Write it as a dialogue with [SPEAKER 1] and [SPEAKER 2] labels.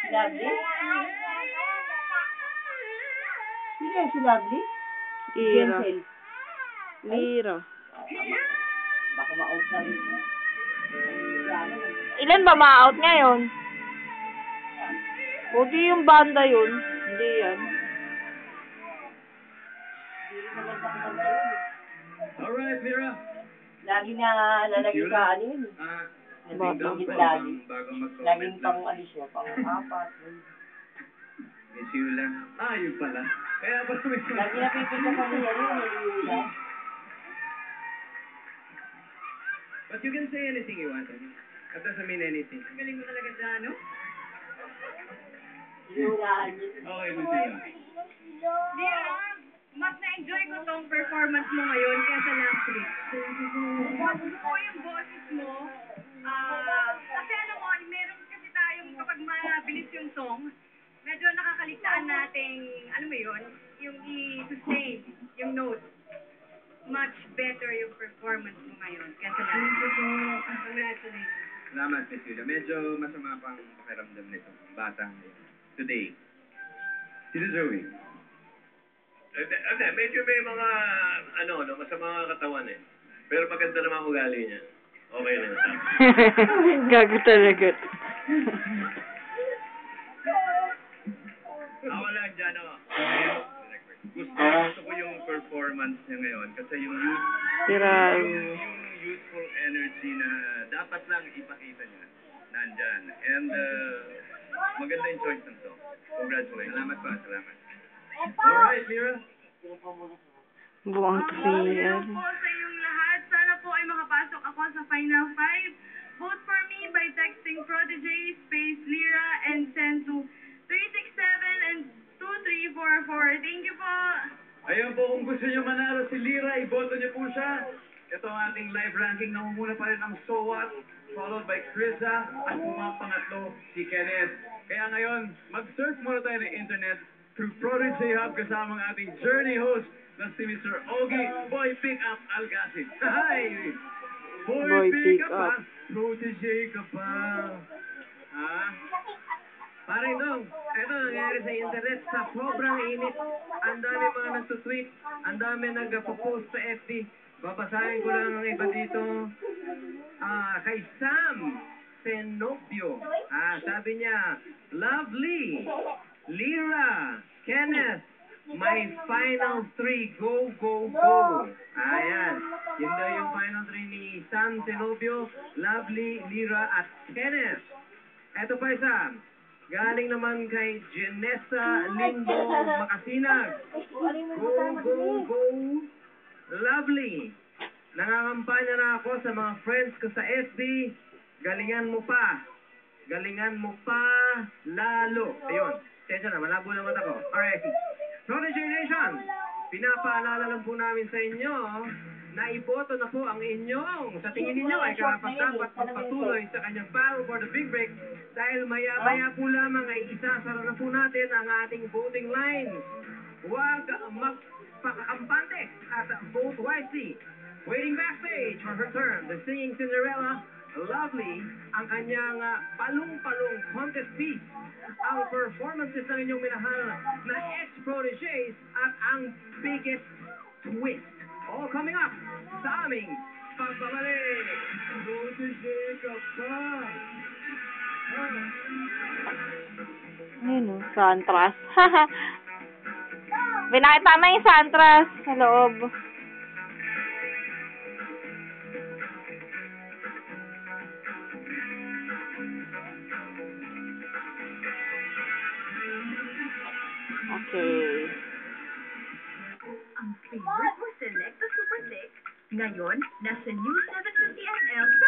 [SPEAKER 1] Lovely? Sino yung si Lovely?
[SPEAKER 2] Lira.
[SPEAKER 1] Gentle.
[SPEAKER 2] Lira.
[SPEAKER 1] Baka ma-out na rin siya.
[SPEAKER 2] Ilan ba ma-out ngayon? Buti yung banda yun. Hindi yan.
[SPEAKER 3] Alright, Lira.
[SPEAKER 1] Lagi na lalagay ka ano yun. Nabibigit lagi. Laging pang ano siya, pang apat.
[SPEAKER 3] Miss Yula. Yun pala. Kaya pala may...
[SPEAKER 1] Lagi na pipita sa niya yun, Yula.
[SPEAKER 3] But you can say anything you want. That doesn't mean anything. Ang galing mo talaga dyan, no?
[SPEAKER 1] Yulaan yun.
[SPEAKER 3] Okay, Miss Yula.
[SPEAKER 4] Lira, mas na-enjoy ko tong performance mo ngayon kaysa last week. Gusto ko yung boses mo. Kasi alam mo, meron kasi tayong kapag mabilis yung song, medyo nakakaligtaan nating, alam mo yun, yung i-sustain, yung note. Much better yung performance mo ngayon kaysa last week. Congratulations.
[SPEAKER 3] Salamat, Miss Yula. Medyo masama pang pakiramdam nito. Batang today. Sino Joey?
[SPEAKER 5] Medyo may mga, masama katawan eh. Pero maganda naman ugali niya. Okay na yun.
[SPEAKER 2] Gago talaga.
[SPEAKER 3] Ako lang dyan, Gusto ko yung performance niya ngayon kasi yung youthful energy na dapat lang ipakita niya nandyan. And maganda yung choice ng song. Congratulations. Salamat pa, salamat. Alright, Lira.
[SPEAKER 2] Buwang
[SPEAKER 4] Hello
[SPEAKER 2] kasi.
[SPEAKER 4] po sa inyong lahat. Sana po ay makapasok ako sa Final 5. Vote for me by texting Prodigy space Lira and send to 367 and 2344. Thank you po.
[SPEAKER 3] Ayun po, kung gusto niyo manalo si Lira, iboto niyo po siya. Ito ang ating live ranking. Namumuna pa rin ang So What, followed by Krisa, at pangatlo si Kenneth. Kaya ngayon, mag-surf muna tayo ng internet through Prodigy Hub kasama ang ating journey host na si Mr. Ogie Boy Pickup Alcacid. Hi! Boy Pickup ha? Prodigy ka pa. Ha? Pare dong, eto nangyayari sa internet sa sobrang init. Ang dami mga nagtutweet, ang dami nagpo-post sa FB. Babasahin ko lang ang iba dito. Kay Sam Senopio. Sabi niya, lovely, Lira, Kenneth, my final 3, go, go, go. Ayan. Yun daw yung final 3 ni Sam Senopio, lovely, Lira, at Kenneth. Eto pa isa. Galing naman kay Janessa Lindo Makasinag. Go, go, go. Lovely. Nangangampanya na ako sa mga friends ko sa FB. Galingan mo pa. Galingan mo pa lalo. Ayun. Tensya na, malabo na mata ko. Alright. Prodigy Nation, pinapaalala lang po namin sa inyo na iboto na po ang inyong sa tingin ninyo ay karapat-dapat magpatuloy sa kanyang battle for the big break dahil maya-maya po lamang ay isasara na po natin ang ating voting lines. Huwag magpakakampante at vote wisely. Waiting backstage for her turn, the singing Cinderella, lovely, ang kanyang palong-palong contest piece, ang performances ng inyong minahal na ex-proteges at ang biggest twist. All coming up sa aming pagbabalik. Protege ka pa.
[SPEAKER 2] Ayun o, Santras. Binakita na yung Santras sa loob. Okay.
[SPEAKER 6] Ang favorite mo select the Super Click, ngayon, nasa new 750ml sa